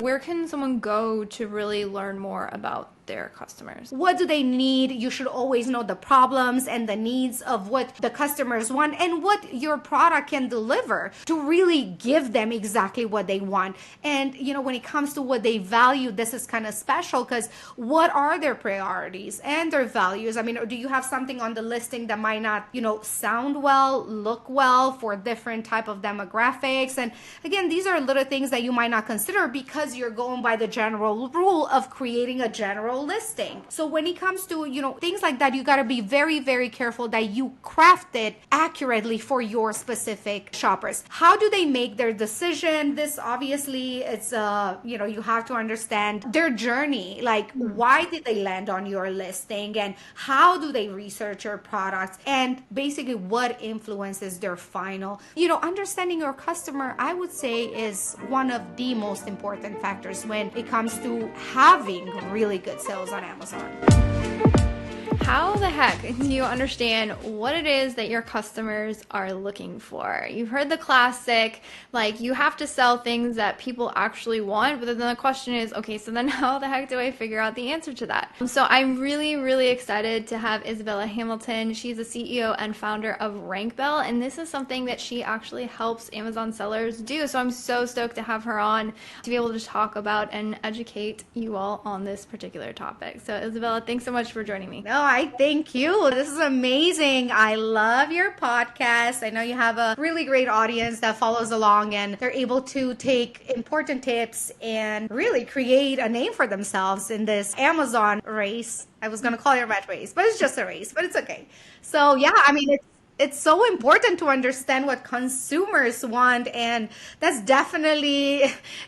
Where can someone go to really learn more about their customers? What do they need? You should always know the problems and the needs of what the customers want and what your product can deliver to really give them exactly what they want. And, when it comes to what they value, this is kind of special because what are their priorities and their values? I mean, do you have something on the listing that might not, sound well, look well for different type of demographics? And again, these are little things that you might not consider because you're going by the general rule of creating a general listing. So when it comes to, things like that, you got to be very, very careful that you craft it accurately for your specific shoppers. How do they make their decision? This obviously it's you have to understand their journey. Like, why did they land on your listing and how do they research your products, and basically what influences their final. Understanding your customer, I would say, is one of the most important factors when it comes to having really good sales on Amazon. How the heck do you understand what it is that your customers are looking for? You've heard the classic, like, you have to sell things that people actually want, but then the question is, okay, so then how the heck do I figure out the answer to that? So I'm really, really excited to have Izabela Hamilton. She's the CEO and founder of RankBell, and this is something that she actually helps Amazon sellers do. So I'm so stoked to have her on to be able to talk about and educate you all on this particular topic. So Izabela, thanks so much for joining me. No, I thank you. This is amazing. I love your podcast. I know you have a really great audience that follows along and they're able to take important tips and really create a name for themselves in this Amazon race. I was going to call it a rat race, but it's just a race, but it's okay. So yeah, I mean, it's so important to understand what consumers want. And that's definitely,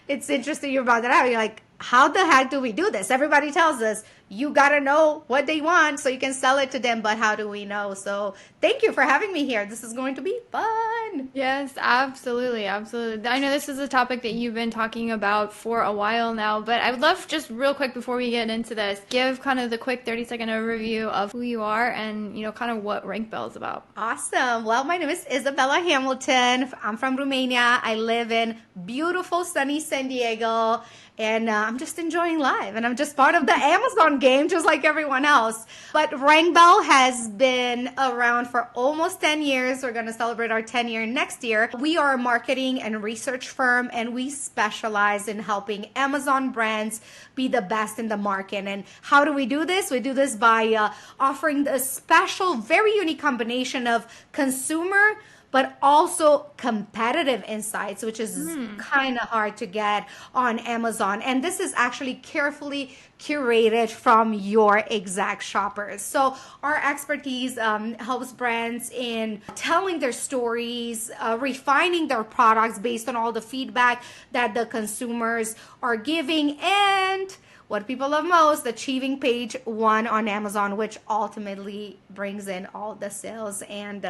it's interesting you brought that up. You're like, how the heck do we do this? Everybody tells us you got to know what they want so you can sell it to them. But how do we know? So thank you for having me here. This is going to be fun. Yes, absolutely. Absolutely. I know this is a topic that you've been talking about for a while now, but I would love, just real quick before we get into this, give kind of the quick 30-second overview of who you are and, kind of what RankBell is about. Awesome. Well, my name is Izabela Hamilton. I'm from Romania. I live in beautiful, sunny San Diego. And I'm just enjoying life. And I'm just part of the Amazon game, just like everyone else. But RankBell has been around for almost 10 years. We're going to celebrate our 10 year next year. We are a marketing and research firm, and we specialize in helping Amazon brands be the best in the market. And how do we do this? We do this by offering a special, very unique combination of consumer but also competitive insights, which is kind of hard to get on Amazon. And this is actually carefully curated from your exact shoppers. So our expertise helps brands in telling their stories, refining their products based on all the feedback that the consumers are giving, and what people love most, achieving page one on Amazon, which ultimately brings in all the sales and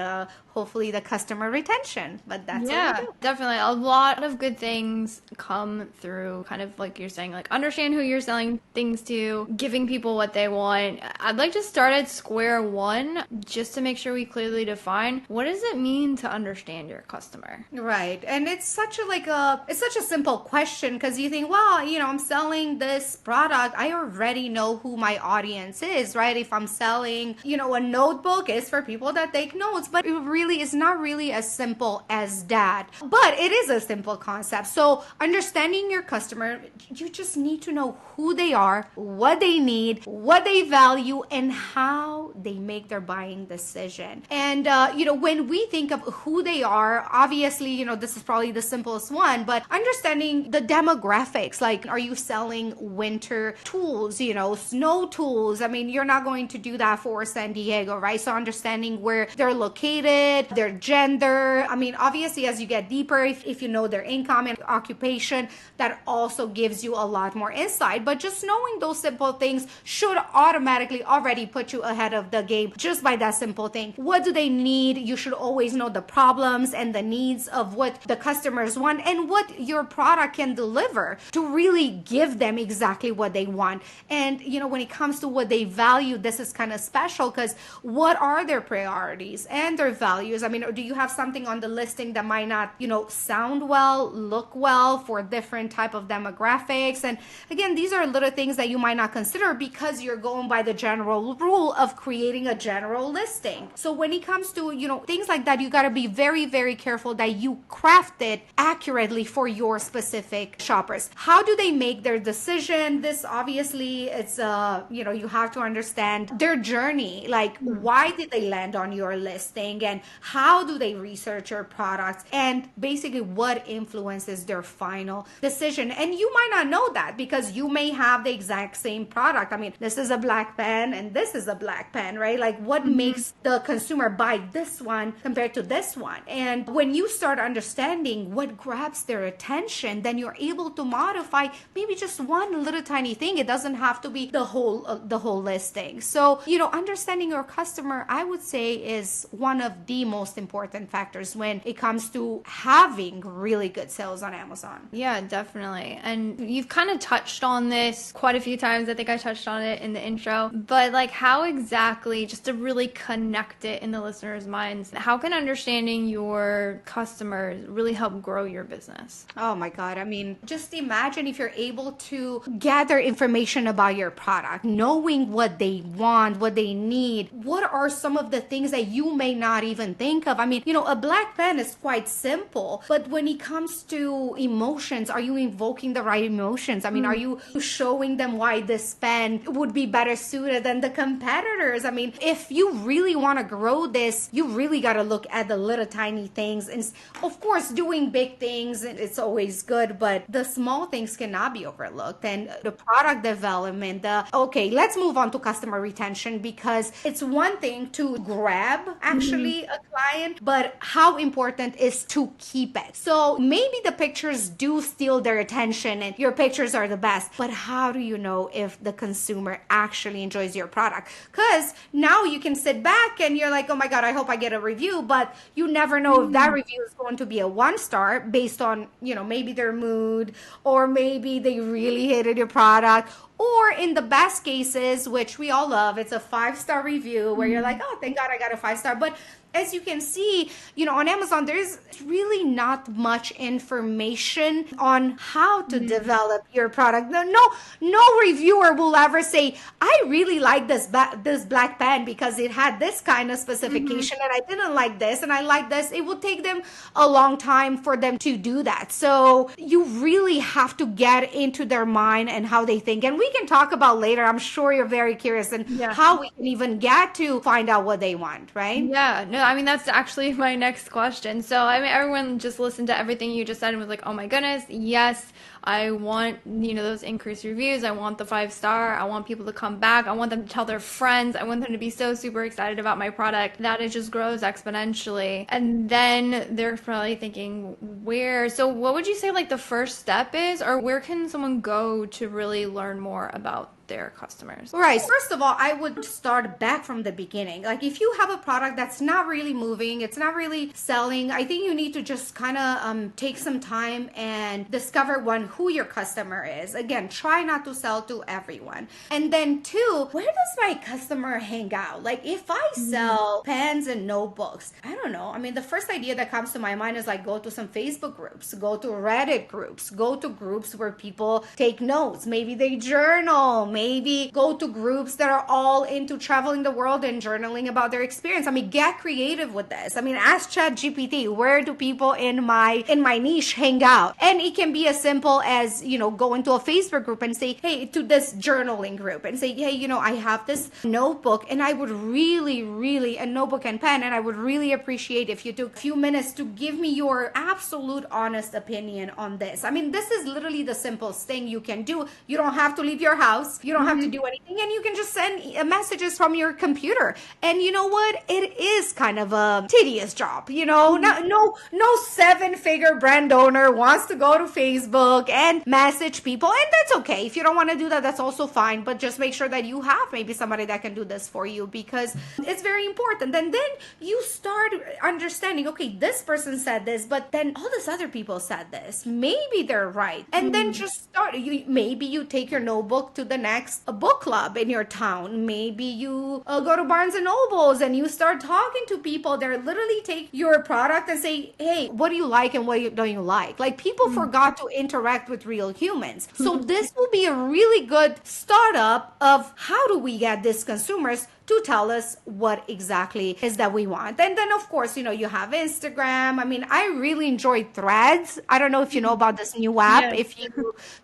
hopefully the customer retention. But that's what we do. Definitely. A lot of good things come through kind of like you're saying, like understand who you're selling things to, giving people what they want. I'd like to start at square one just to make sure we clearly define what does it mean to understand your customer? Right. And it's such a simple question because you think, well, I'm selling this product. I already know who my audience is, right? If I'm selling, a notebook, is for people that take notes, but it really is not really as simple as that. But it is a simple concept. So understanding your customer, you just need to know who they are, what they need, what they value, and how they make their buying decision. And, when we think of who they are, obviously, this is probably the simplest one, but understanding the demographics, like, are you selling winter tools, snow tools? I mean, you're not going to do that for San Diego, right? So understanding where they're located, their gender. I mean, obviously, as you get deeper, if you know their income and occupation, that also gives you a lot more insight. But just knowing those simple things should automatically already put you ahead of the game just by that simple thing. What do they need? You should always know the problems and the needs of what the customers want and what your product can deliver to really give them exactly what they want. And, when it comes to what they value, this is kind of special because what are their priorities and their values? I mean, do you have have something on the listing that might not, sound well, look well for different type of demographics. And again, these are little things that you might not consider because you're going by the general rule of creating a general listing. So when it comes to, things like that, you got to be very, very careful that you craft it accurately for your specific shoppers. How do they make their decision? This obviously it's you have to understand their journey. Like, why did they land on your listing, and how do they research your products, and basically what influences their final decision. And you might not know that because you may have the exact same product. I mean, this is a black pen and this is a black pen, right? Like, what makes the consumer buy this one compared to this one? And when you start understanding what grabs their attention, then you're able to modify maybe just one little tiny thing. It doesn't have to be the whole listing. So, understanding your customer, I would say, is one of the most important factors when it comes to having really good sales on Amazon. Yeah, definitely. And you've kind of touched on this quite a few times. I think I touched on it in the intro, but like, how exactly, just to really connect it in the listeners' minds, how can understanding your customers really help grow your business? Oh my God. I mean, just imagine if you're able to gather information about your product, knowing what they want, what they need, what are some of the things that you may not even think of. I mean, a black pen is quite simple, but when it comes to emotions, are you invoking the right emotions? I mean, are you showing them why this pen would be better suited than the competitors? I mean, if you really want to grow this, you really got to look at the little tiny things. And of course, doing big things, it's always good, but the small things cannot be overlooked. And the product development, okay, let's move on to customer retention, because it's one thing to grab actually a client, but how important is to keep it. So maybe the pictures do steal their attention and your pictures are the best, but how do you know if the consumer actually enjoys your product? Because now you can sit back and you're like, oh my God, I hope I get a review, but you never know if that review is going to be a 1-star based on, maybe their mood, or maybe they really hated your product. Or in the best cases, which we all love, it's a 5-star review where you're like, oh, thank God I got a 5-star. But as you can see, on Amazon, there's really not much information on how to develop your product. No reviewer will ever say, I really like this black pen because it had this kind of specification and I didn't like this and I like this. It would take them a long time for them to do that. So you really have to get into their mind and how they think. And we can talk about later. I'm sure you're very curious and how we can even get to find out what they want, right? Yeah, no, I mean, that's actually my next question. So, I mean, everyone just listened to everything you just said and was like, oh my goodness, yes, I want, those increased reviews. I want the 5-star. I want people to come back. I want them to tell their friends. I want them to be so super excited about my product that it just grows exponentially. And then they're probably thinking, so what would you say like the first step is, or where can someone go to really learn more about their customers? Right. First of all, I would start back from the beginning. Like, if you have a product that's not really moving, it's not really selling, I think you need to just kind of take some time and discover, one, who your customer is. Again, try not to sell to everyone. And then 2, where does my customer hang out? Like, if I sell pens and notebooks, I don't know. I mean, the first idea that comes to my mind is like, go to some Facebook groups, go to Reddit groups, go to groups where people take notes. Maybe they journal. Maybe go to groups that are all into traveling the world and journaling about their experience. I mean, get creative with this. I mean, ask ChatGPT, where do people in my niche hang out? And it can be as simple as, go into a Facebook group and say, hey, to this journaling group and say, hey, I have this notebook and I would really, a notebook and pen, and I would really appreciate if you took a few minutes to give me your absolute honest opinion on this. I mean, this is literally the simplest thing you can do. You don't have to leave your house. You don't have to do anything, and you can just send messages from your computer. And you know what? It is kind of a tedious job. No 7-figure brand owner wants to go to Facebook and message people, and that's okay. If you don't want to do that, that's also fine. But just make sure that you have maybe somebody that can do this for you, because it's very important. And then you start understanding, okay, this person said this, but then all these other people said this. Maybe they're right. And then just start. Maybe you take your notebook to the next next book club in your town. Maybe you go to Barnes and Nobles and you start talking to people. They're literally take your product and say, hey, what do you like and what don't you like? Like people forgot to interact with real humans. So this will be a really good startup of how do we get these consumers to tell us what exactly is that we want. And then of course, you have Instagram. I mean, I really enjoyed Threads. I don't know if you know about this new app, Yes. if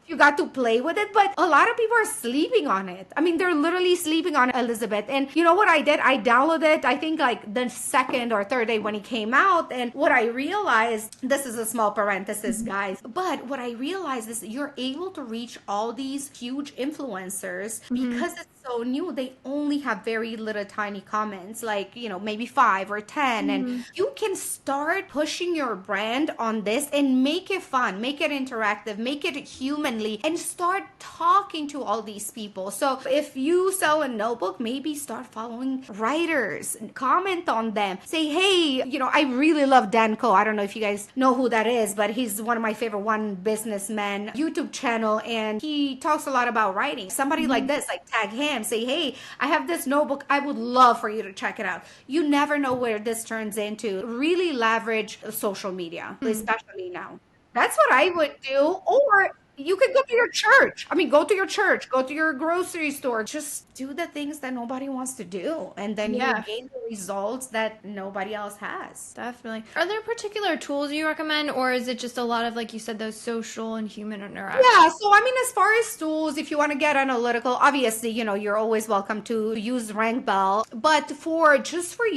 you got to play with it, but a lot of people are sleeping on it. I mean, they're literally sleeping on it, Elizabeth. And you know what I did? I downloaded it, I think like the second or third day when it came out. And what I realized, this is a small parenthesis, guys, but what I realized is you're able to reach all these huge influencers because it's so new. They only have very little tiny comments, like, maybe 5 or 10. And you can start pushing your brand on this and make it fun, make it interactive, make it humanly, and start talking to all these people. So if you sell a notebook, maybe start following writers, comment on them, say, hey, I really love Danko. I don't know if you guys know who that is, but he's one of my favorite one businessman YouTube channel, and he talks a lot about writing. Somebody like this, like tag him, say, hey, I have this notebook, I would love for you to check it out. You never know where this turns into. Really leverage social media, especially now. That's what I would do. Or you could go to your church. I mean, go to your church, go to your grocery store. Just do the things that nobody wants to do. And then you Yeah. gain the results that nobody else has. Definitely. Are there particular tools you recommend, or is it just a lot of, like you said, those social and human interactions? Yeah, so I mean, as far as tools, if you want to get analytical, obviously, you're always welcome to use Rank Bell. But for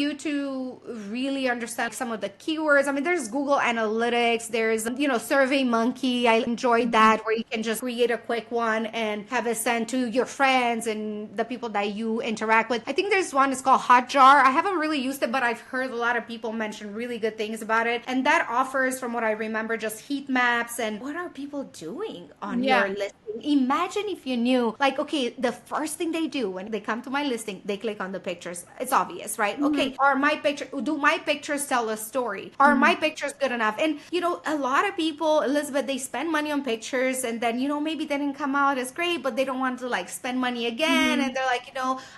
you to really understand some of the keywords, I mean, there's Google Analytics, there's, Survey Monkey. I enjoyed that, where you can just create a quick one and have it sent to your friends and the people that you interact with. I think there's one, it's called Hotjar. I haven't really used it, but I've heard a lot of people mention really good things about it. And that offers, from what I remember, just heat maps and what are people doing on Yeah. your listing. Imagine if you knew, like, okay, the first thing they do when they come to my listing, they click on the pictures. It's obvious, right? Okay, do my pictures tell a story? Are my pictures good enough? And, a lot of people, Elizabeth, they spend money on pictures and then, maybe they didn't come out as great, but they don't want to like spend money again. And they're like,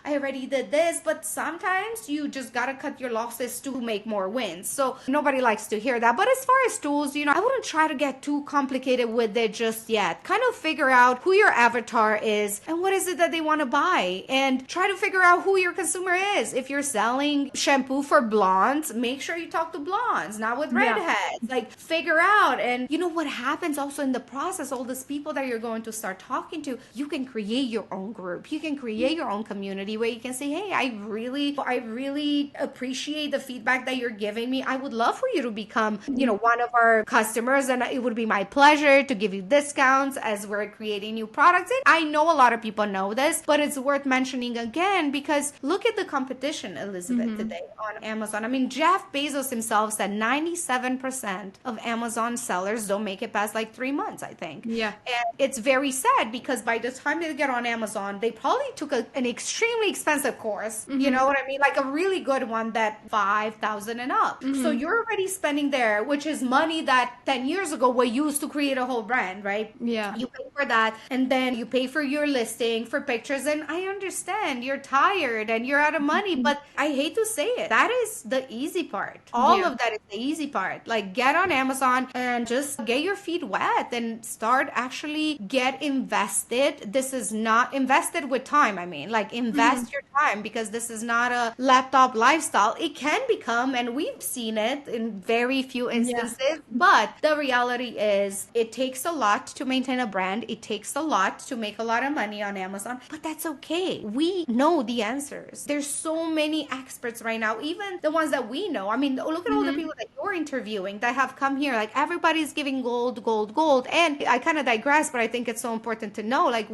I already did this. But sometimes you just got to cut your losses to make more wins. So nobody likes to hear that. But as far as tools, I wouldn't try to get too complicated with it just yet. Kind of figure out who your avatar is and what is it that they want to buy, and try to figure out who your consumer is. If you're selling shampoo for blondes, make sure you talk to blondes, not with redheads. Like, figure out. And what happens also in the process, all these people that you're going to start talking to, you can create your own group. You can create your own community where you can say, hey, I really appreciate the feedback that you're giving me. I would love for you to become, one of our customers, and it would be my pleasure to give you discounts as we're creating new products. And I know a lot of people know this, but it's worth mentioning again, because look at the competition, Elizabeth, today on Amazon. I mean, Jeff Bezos himself said 97% of Amazon sellers don't make it past like 3 months, I think. Yeah. And it's very sad, because by the time they get on Amazon, they probably took an extremely expensive course. You know what I mean? Like a really good one that 5,000 and up. So you're already spending there, which is money that 10 years ago were used to create a whole brand, right? Yeah. You pay for that, and then you pay for your listing, for pictures. And I understand you're tired and you're out of money, but I hate to say it, that is the easy part. All of that is the easy part. Like, get on Amazon and just get your feet wet and start actually get invested. This is not invested with time. I mean, like, invest your time, because this is not a laptop lifestyle. It can become, and we've seen it in very few instances, but the reality is it takes a lot to maintain a brand. It takes a lot to make a lot of money on Amazon, but that's okay. We know the answers. There's so many experts right now, even the ones that we know. I mean, look at all the people that you're interviewing that have come here. Like, everybody's giving gold, gold, gold. And I kind of digress, but I think it's so important to know, like,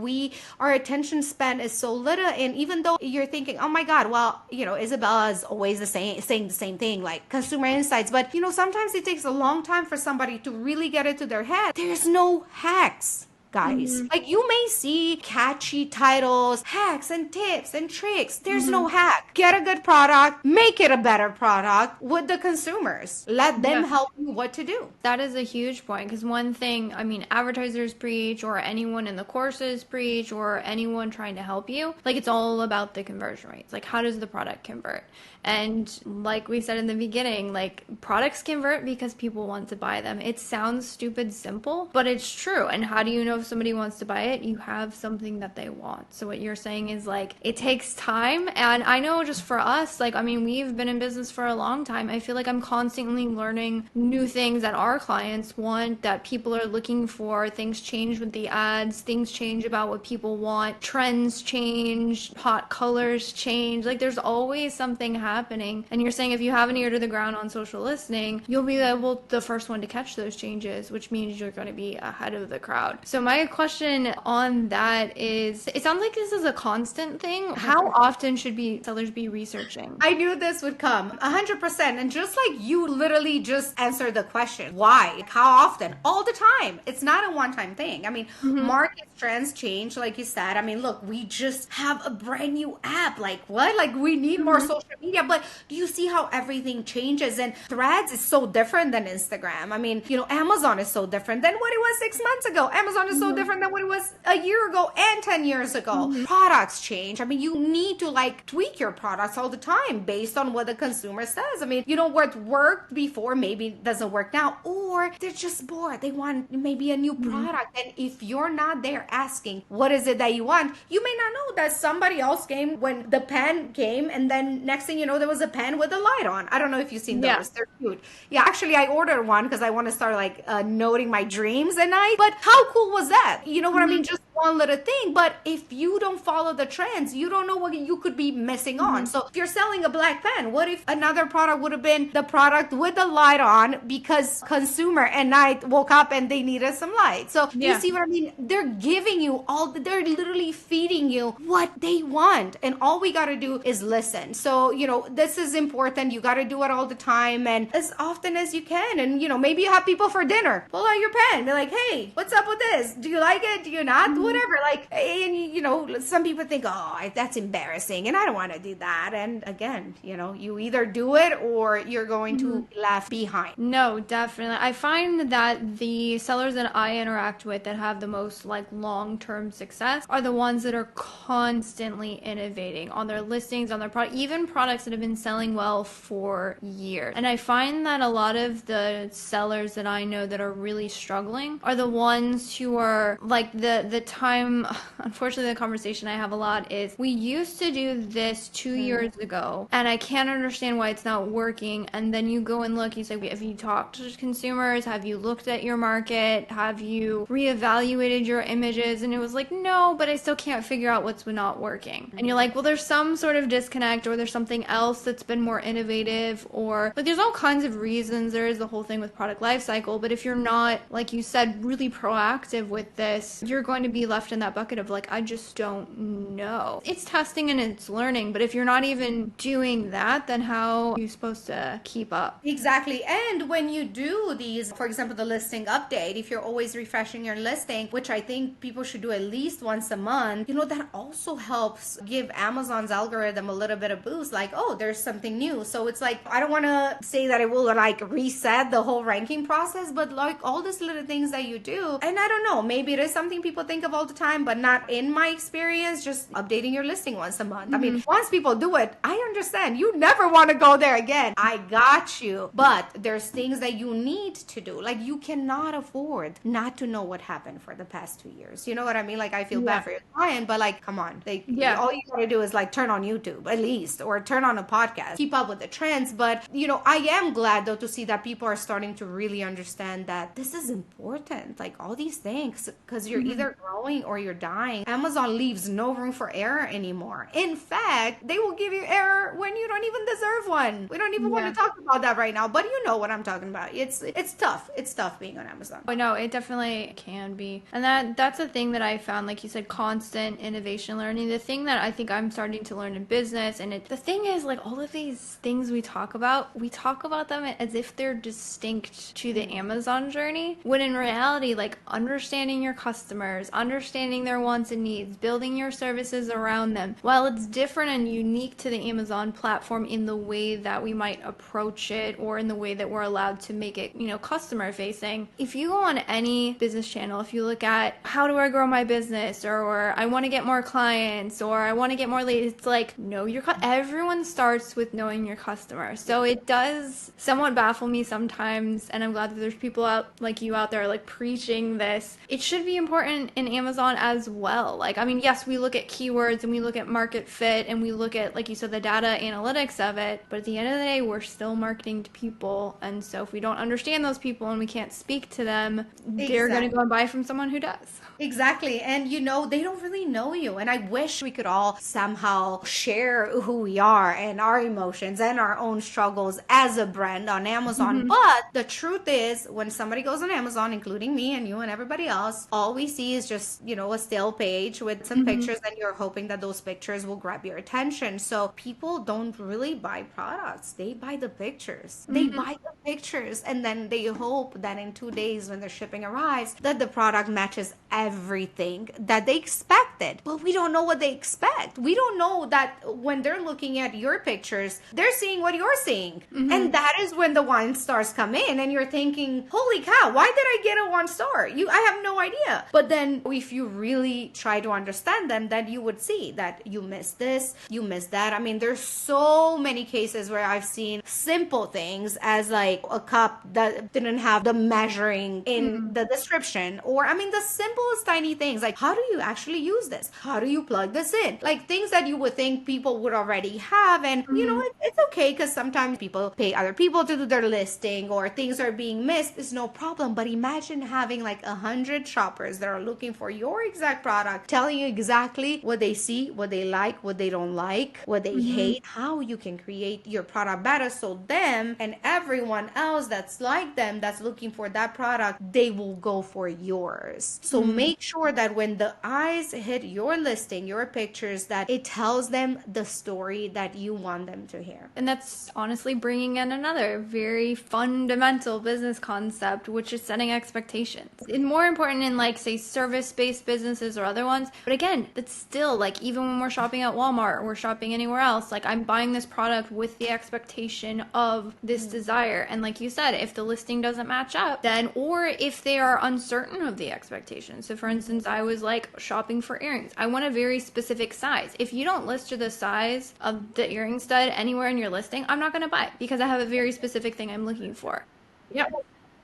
our attention span is so little. And even though you're thinking, oh my God, well, Izabela is always saying the same thing, like consumer insights. But, sometimes it takes a long time for somebody to really get it to their head. There's no hacks. guys. Like you may see catchy titles, hacks and tips and tricks. There's no hack. Get a good product, make it a better product with the consumers. Let them help you what to do. That is a huge point because one thing, I mean, advertisers preach or anyone in the courses preach or anyone trying to help you, like it's all about the conversion rates. Like how does the product convert? And like we said in the beginning, like products convert because people want to buy them. It sounds stupid simple, but it's true. And how do you know if somebody wants to buy it? You have something that they want. So what you're saying is like, it takes time. And I know just for us, like, I mean, we've been in business for a long time. I feel like I'm constantly learning new things that our clients want, that people are looking for. Things change with the ads, things change about what people want, trends change, hot colors change. Like there's always something happening. And you're saying if you have an ear to the ground on social listening, you'll be able the first one to catch those changes, which means you're going to be ahead of the crowd. So my question on that is, it sounds like this is a constant thing. How often should sellers be researching? I knew this would come 100%. And just like you literally just answered the question, why? How often? All the time. It's not a one-time thing. I mean, market trends change, like you said. I mean, look, we just have a brand new app. Like what? Like we need more social media. But do you see how everything changes? And Threads is so different than Instagram. I mean, you know, Amazon is so different than what it was 6 months ago. Amazon is so different than what it was a year ago and 10 years ago. Products change. I mean, you need to like tweak your products all the time based on what the consumer says. I mean, you know, what worked before maybe doesn't work now, or they're just bored. They want maybe a new product. And if you're not there asking, what is it that you want? You may not know that somebody else came when the pen came, and then next thing you know, there was a pen with a light on. I don't know if you've seen those. They're cute. Yeah, actually, I ordered one because I want to start like noting my dreams at night. But how cool was that? You know what I mean? Just one little thing. But if you don't follow the trends, you don't know what you could be missing on. So if you're selling a black pen, what if another product would have been the product with the light on because consumer at night woke up and they needed some light? So you see what I mean? They're giving you they're literally feeding you what they want. And all we got to do is listen. So, you know, this is important. You got to do it all the time and as often as you can. And, you know, maybe you have people for dinner. Pull out your pen. Be like, hey, what's up with this? Do you like it? Do you not? Whatever. Like, and, you know, some people think, oh, that's embarrassing. And I don't want to do that. And again, you know, you either do it or you're going to be left behind. No, definitely. I find that the sellers that I interact with that have the most like long-term success are the ones that are constantly innovating on their listings, on their product, even products that have been selling well for years. And I find that a lot of the sellers that I know that are really struggling are the ones who are like the time, unfortunately, the conversation I have a lot is, we used to do this 2 years ago and I can't understand why it's not working. And then you go and look, you say, have you talked to consumers? Have you looked at your market? Have you reevaluated your images? And it was like, no, but I still can't figure out what's not working. And you're like, well, there's some sort of disconnect, or there's something else that's been more innovative, or like there's all kinds of reasons. There is the whole thing with product life cycle, but if you're not, like you said, really proactive with this, you're going to be left in that bucket of like, I just don't know. It's testing and it's learning, but if you're not even doing that, then how are you supposed to keep up? Exactly. And when you do these, for example, the listing update, if you're always refreshing your listing, which I think people should do at least once a month, you know, that also helps give Amazon's algorithm a little bit of boost. Like, oh, there's something new. So it's like, I don't want to say that it will like reset the whole ranking process, but like all these little things that you do. And I don't know, maybe it is something people think of all the time, but not in my experience, just updating your listing once a month. I mean, once people do it, I understand. You never want to go there again. I got you. But there's things that you need to do. Like you cannot afford not to know what happened for the past 2 years. You know what I mean? Like I feel bad for your client, but like, come on. Like all you gotta do is like turn on YouTube at least, or turn on a podcast, keep up with the trends. But you know, I am glad though to see that people are starting to really understand that this is important. Like all these things, because you're either growing going or you're dying, Amazon leaves no room for error anymore. In fact, they will give you error when you don't even deserve one. We don't even want Yeah. to talk about that right now, but you know what I'm talking about. It's tough. It's tough being on Amazon. But no, it definitely can be. And that's a thing that I found, like you said, constant innovation learning. The thing that I think I'm starting to learn in business, and the thing is, like, all of these things we talk about them as if they're distinct to the Amazon journey, when in reality, like, understanding your customers, understanding their wants and needs, building your services around them, while it's different and unique to the Amazon platform in the way that we might approach it or in the way that we're allowed to make it, customer facing. If you go on any business channel, if you look at how do I grow my business, or I want to get more clients, or I want to get more leads, it's like, know your everyone starts with knowing your customer. So it does somewhat baffle me sometimes, and I'm glad that there's people out like you out there like preaching this. It should be important in Amazon as well. Like, I mean, yes, we look at keywords and we look at market fit and we look at, like you said, the data analytics of it, but at the end of the day, we're still marketing to people. And so if we don't understand those people and we can't speak to them, they're going to go and buy from someone who does. Exactly. And they don't really know you. And I wish we could all somehow share who we are and our emotions and our own struggles as a brand on Amazon. But the truth is, when somebody goes on Amazon, including me and you and everybody else, all we see is just, a still page with some pictures, and you're hoping that those pictures will grab your attention. So people don't really buy products. They buy the pictures. They buy the pictures, and then they hope that in 2 days when their shipping arrives, that the product matches everything that they expected. But we don't know what they expect. We don't know that when they're looking at your pictures, they're seeing what you're seeing. And that is when the 1 stars come in and you're thinking, holy cow, why did I get a 1 star? I have no idea. But then if you really try to understand them, then you would see that you missed this, you missed that. I mean, there's so many cases where I've seen simple things as like a cup that didn't have the measuring in the description, or I mean the simplest tiny things like, how do you actually use this? How do you plug this in? Like things that you would think people would already have. And it's okay, because sometimes people pay other people to do their listing or things are being missed. It's no problem. But imagine having like 100 shoppers that are looking for your exact product, telling you exactly what they see, what they like, what they don't like, what they hate, how you can create your product better, so them and everyone else that's like them, that's looking for that product, they will go for yours. So make sure that when the eyes hit your listing, your pictures, that it tells them the story that you want them to hear. And that's honestly bringing in another very fundamental business concept, which is setting expectations. It's more important in, like, say, service-based businesses or other ones. But again, it's still, like, even when we're shopping at Walmart or we're shopping anywhere else, like, I'm buying this product with the expectation of this desire. And like you said, if the listing doesn't match up, then, or if they are uncertain of the expectation. So for instance, I was like shopping for earrings. I want a very specific size. If you don't list the size of the earring stud anywhere in your listing, I'm not going to buy it because I have a very specific thing I'm looking for. Yep.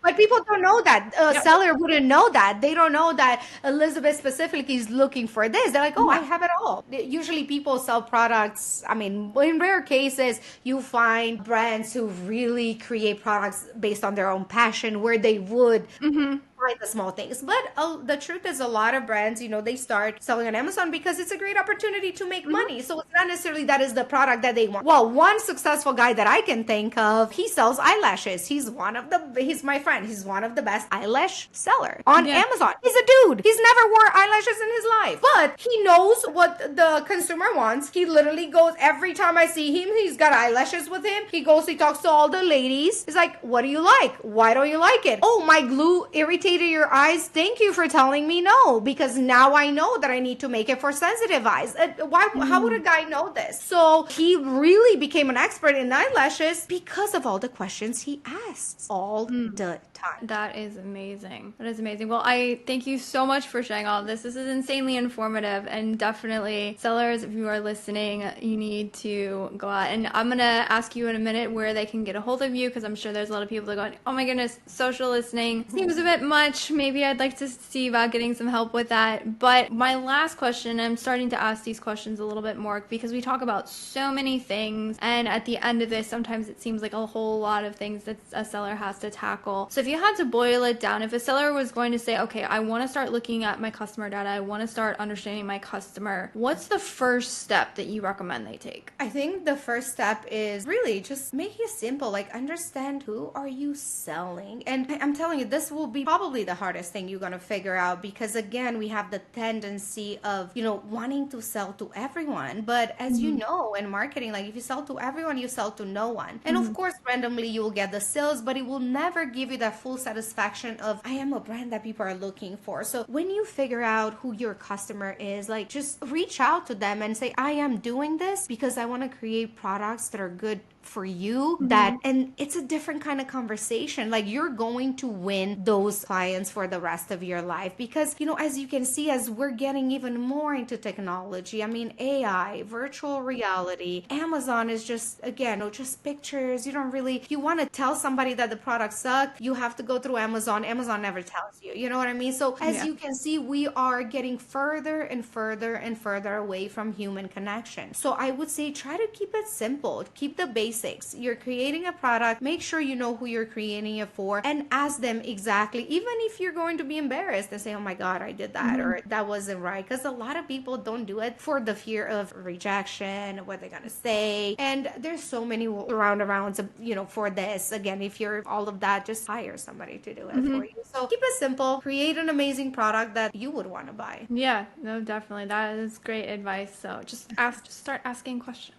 But people don't know that. A seller wouldn't know that. They don't know that Elizabeth specifically is looking for this. They're like, oh, I have it all. Usually people sell products. I mean, in rare cases, you find brands who really create products based on their own passion, where they would find the small things. But the truth is, a lot of brands, they start selling on Amazon because it's a great opportunity to make money. So it's not necessarily that is the product that they want. Well, one successful guy that I can think of, he sells eyelashes. He's my friend. He's one of the best eyelash seller on Amazon. He's a dude. He's never wore eyelashes in his life, but he knows what the consumer wants. He literally goes, every time I see him, he's got eyelashes with him. He goes, he talks to all the ladies. He's like, what do you like? Why don't you like it? Oh, my glue irritated your eyes. Thank you for telling me no, because now I know that I need to make it for sensitive eyes. How would a guy know this? So he really became an expert in eyelashes because of all the questions he asks all the time. That is amazing. That is amazing. Well, I thank you so much for sharing all of this. This is insanely informative, and definitely, sellers, if you are listening, you need to go out. And I'm going to ask you in a minute where they can get a hold of you, because I'm sure there's a lot of people that are going, oh my goodness, social listening seems a bit much. Maybe I'd like to see about getting some help with that. But my last question, I'm starting to ask these questions a little bit more because we talk about so many things, and at the end of this, sometimes it seems like a whole lot of things that a seller has to tackle. So if you you had to boil it down, if a seller was going to say, okay, I want to start looking at my customer data, I want to start understanding my customer, what's the first step that you recommend they take? I think the first step is really just make it simple. Like, understand who are you selling. And I'm telling you, this will be probably the hardest thing you're going to figure out, because again, we have the tendency of, wanting to sell to everyone. But as you know, in marketing, like if you sell to everyone, you sell to no one. And of course, randomly you will get the sales, but it will never give you that full satisfaction of, I am a brand that people are looking for. So when you figure out who your customer is, like just reach out to them and say, I am doing this because I want to create products that are good for you, and it's a different kind of conversation. Like, you're going to win those clients for the rest of your life, because as you can see, as we're getting even more into technology, I mean, AI, virtual reality, Amazon is just, again, just pictures. You want to tell somebody that the product sucks, you have to go through Amazon never tells you, you know what I mean? So as you can see, we are getting further and further and further away from human connection. So I would say try to keep it simple, keep the basics. You're creating a product, make sure you know who you're creating it for, and ask them exactly, even if you're going to be embarrassed and say, oh my God, I did that, or that wasn't right. Because a lot of people don't do it for the fear of rejection, what they're gonna say. And there's so many rounds, for this. Again, if you're all of that, just hire somebody to do it for you. So keep it simple, create an amazing product that you would want to buy. Yeah, no, definitely. That is great advice. So just start asking questions.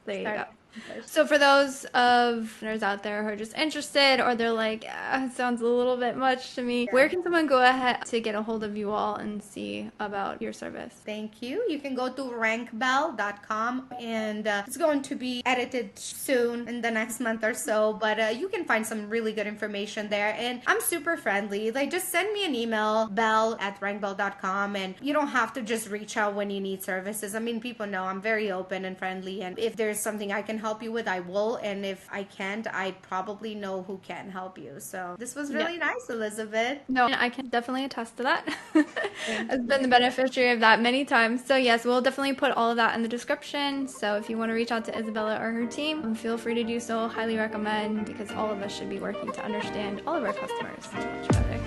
There you go. So for those of listeners out there who are just interested, or they're like, it sounds a little bit much to me, where can someone go ahead to get a hold of you all and see about your service? Thank you. You can go to rankbell.com, and it's going to be edited soon in the next month or so, but you can find some really good information there. And I'm super friendly. Like, just send me an email, bell@rankbell.com, and you don't have to just reach out when you need services. I mean, people know I'm very open and friendly, and if there's something I can help you with, I will. And if I can't, I probably know who can help you. So this was really nice, Elizabeth. No, I can definitely attest to that. I've been the beneficiary of that many times. So yes, we'll definitely put all of that in the description. So if you want to reach out to Izabela or her team, feel free to do so. Highly recommend, because all of us should be working to understand all of our customers much better.